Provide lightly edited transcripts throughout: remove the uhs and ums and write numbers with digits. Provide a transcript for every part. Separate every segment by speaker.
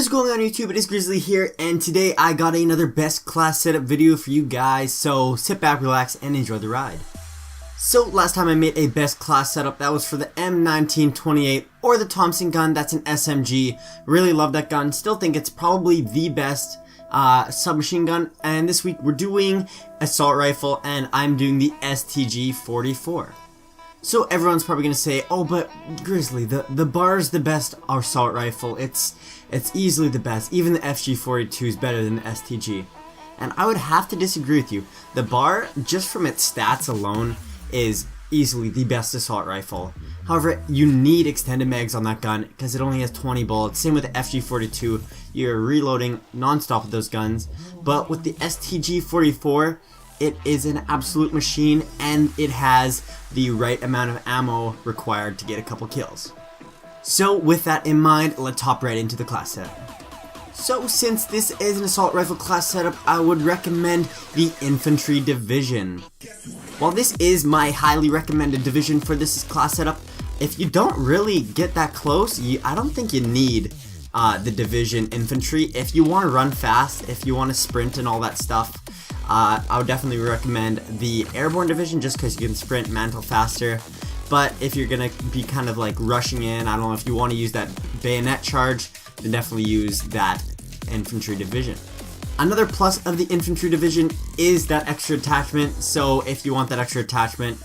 Speaker 1: What is going on YouTube? It is Gryzzly here, and today I got another best class setup video for you guys, so sit back, relax, and enjoy the ride. So last time I made a best class setup, that was for the M1928 or the Thompson gun. That's an SMG. Really love that gun. Still think it's probably the best submachine gun. And this week we're doing assault rifle, and I'm doing the STG44. So everyone's probably gonna say, oh, but Gryzzly, the bar is the best assault rifle. It's easily the best. Even the FG42 is better than the STG. And I would have to disagree with you. The bar, just from its stats alone, is easily the best assault rifle. However, you need extended mags on that gun because it only has 20 bullets. Same with the FG42. You're reloading non-stop with those guns. But with the STG44, it is an absolute machine, and it has the right amount of ammo required to get a couple kills. So with that in mind, let's hop right into the class setup. So since this is an assault rifle class setup, I would recommend the infantry division. While this is my highly recommended division for this class setup, if you don't really get that close, I don't think you need the division infantry. If you want to run fast, if you want to sprint and all that stuff, I would definitely recommend the airborne division just because you can sprint, mantle faster. But if you're gonna be kind of like rushing in, I don't know if you want to use that bayonet charge, then definitely use that infantry division. Another plus of the infantry division is that extra attachment, so if you want that extra attachment,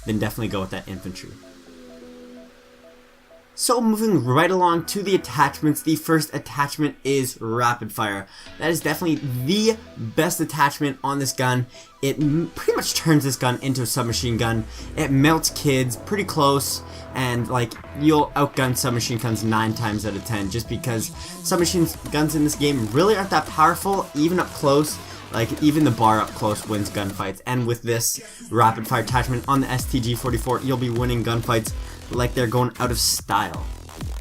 Speaker 1: then definitely go with that infantry. So moving right along to the attachments, the first attachment is rapid fire. That is definitely the best attachment on this gun. It pretty much turns this gun into a submachine gun. It melts kids pretty close, and like you'll outgun submachine guns 9 times out of 10 just because submachine guns in this game really aren't that powerful, even up close. Like even the bar up close wins gunfights, and with this rapid fire attachment on the STG44, you'll be winning gunfights like they're going out of style.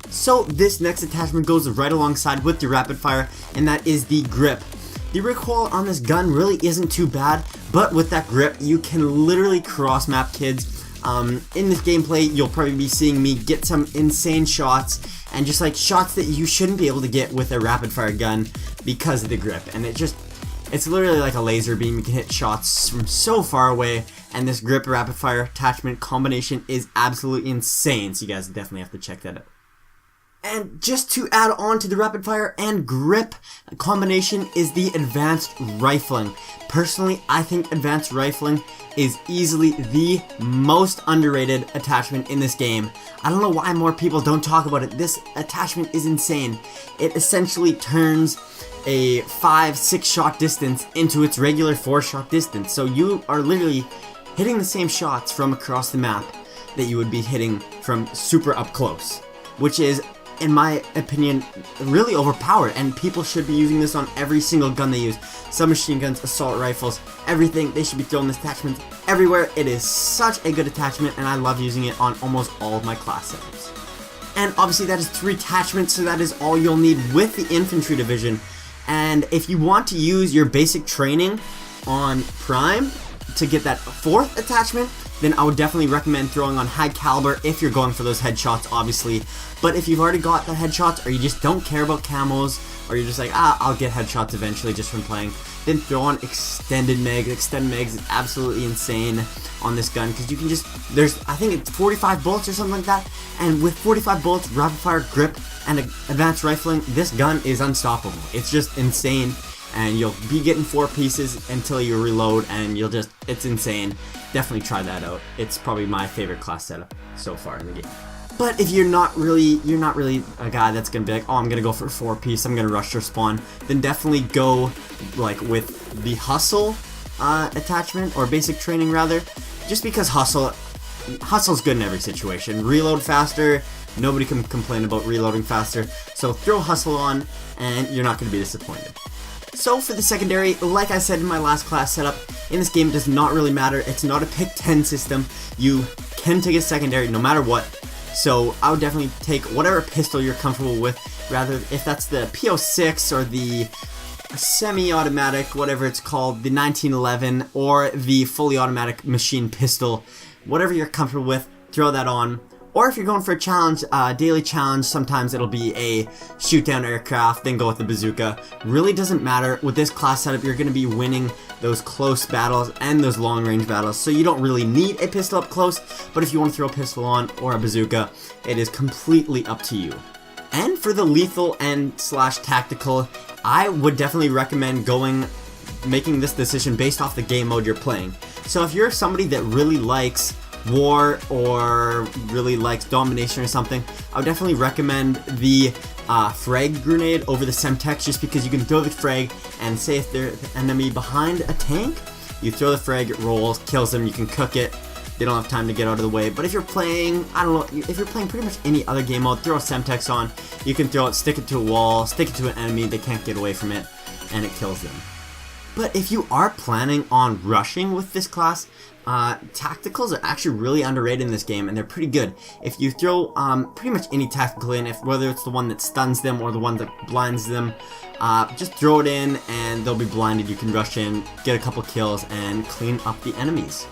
Speaker 1: So this next attachment goes right alongside with the rapid fire, and that is the grip. The recoil on this gun really isn't too bad, but with that grip you can literally cross map kids. In this gameplay you'll probably be seeing me get some insane shots, and just like shots that you shouldn't be able to get with a rapid fire gun because of the grip, and it's literally like a laser beam. You can hit shots from so far away, and this grip rapid fire attachment combination is absolutely insane, so you guys definitely have to check that out. And just to add on to the rapid fire and grip combination is the advanced rifling. Personally, I think advanced rifling is easily the most underrated attachment in this game. I don't know why more people don't talk about it. This attachment is insane. It essentially turns a 5-6 shot distance into its regular 4 shot distance. So you are literally hitting the same shots from across the map that you would be hitting from super up close, which is, in my opinion, really overpowered, and people should be using this on every single gun they use. Submachine guns, assault rifles, everything, they should be throwing this attachment everywhere. It is such a good attachment, and I love using it on almost all of my class setups. And obviously that is 3 attachments, so that is all you'll need with the infantry division. And if you want to use your basic training on Prime to get that 4th attachment, then I would definitely recommend throwing on high caliber if you're going for those headshots, obviously. But if you've already got the headshots, or you just don't care about camos, or you're just like, I'll get headshots eventually just from playing, then throw on extended mags. Extended mags is absolutely insane on this gun because you can just, I think it's 45 bullets or something like that, and with 45 bullets, rapid fire, grip, and advanced rifling, this gun is unstoppable. It's just insane, and you'll be getting 4 pieces until you reload, and it's insane. Definitely try that out. It's probably my favorite class setup so far in the game. But if you're not really a guy that's gonna be like, oh, I'm gonna go for 4 piece, I'm gonna rush your spawn, then definitely go like with the hustle attachment, or basic training rather, just because hustle's good in every situation. Reload faster, nobody can complain about reloading faster, so throw hustle on and you're not gonna be disappointed. So for the secondary, like I said in my last class setup, in this game it does not really matter. It's not a pick 10 system. You can take a secondary no matter what. So I would definitely take whatever pistol you're comfortable with, rather if that's the PO6 or the semi-automatic, whatever it's called, the 1911, or the fully automatic machine pistol, whatever you're comfortable with, throw that on. Or if you're going for a challenge, daily challenge, sometimes it'll be a shoot down aircraft, then go with the bazooka. Really doesn't matter. With this class setup, you're going to be winning those close battles and those long range battles, so you don't really need a pistol up close, but if you want to throw a pistol on or a bazooka, it is completely up to you. And for the lethal and slash tactical, I would definitely recommend making this decision based off the game mode you're playing. So if you're somebody that really likes war or really likes domination or something, I would definitely recommend the frag grenade over the Semtex, just because you can throw the frag and say if there's an enemy behind a tank, you throw the frag, it rolls, kills them, you can cook it, they don't have time to get out of the way. But if you're playing, I don't know, if you're playing pretty much any other game mode, throw a Semtex on, you can throw it, stick it to a wall, stick it to an enemy, they can't get away from it, and it kills them. But if you are planning on rushing with this class, tacticals are actually really underrated in this game, and they're pretty good. If you throw pretty much any tactical in, whether it's the one that stuns them or the one that blinds them, just throw it in and they'll be blinded. You can rush in, get a couple kills, and clean up the enemies.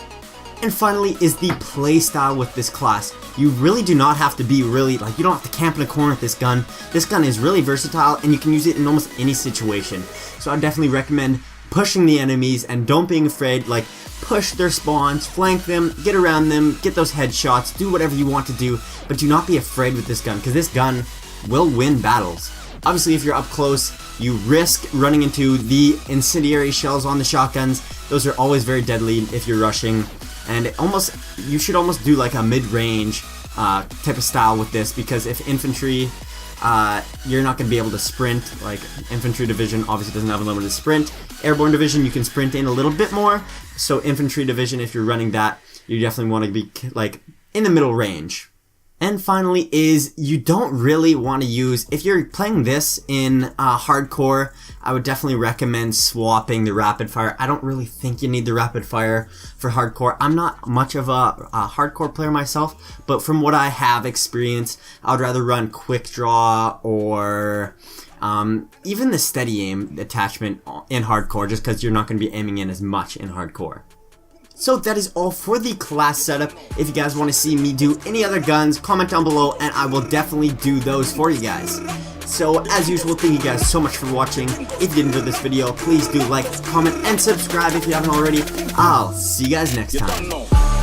Speaker 1: And finally is the playstyle with this class. You really do not have to be you don't have to camp in a corner with this gun. This gun is really versatile and you can use it in almost any situation. So I definitely recommend pushing the enemies and don't being afraid, push their spawns, flank them, get around them, get those headshots, do whatever you want to do, but do not be afraid with this gun, because this gun will win battles. Obviously, if you're up close, you risk running into the incendiary shells on the shotguns. Those are always very deadly if you're rushing, and you should almost do like a mid-range type of style with this, because if infantry, you're not going to be able to sprint. Like infantry division obviously doesn't have a limited sprint. Airborne division, you can sprint in a little bit more. So infantry division, if you're running that, you definitely want to be in the middle range. And finally is, you don't really want to use, if you're playing this in hardcore, I would definitely recommend swapping the rapid fire. I don't really think you need the rapid fire for hardcore. I'm not much of a hardcore player myself, but from what I have experienced, I would rather run quick draw or even the steady aim attachment in hardcore, just because you're not going to be aiming in as much in hardcore. So that is all for the class setup. If you guys want to see me do any other guns, comment down below and I will definitely do those for you guys. So as usual, thank you guys so much for watching. If you did enjoy this video, please do like, comment, and subscribe if you haven't already. I'll see you guys next time.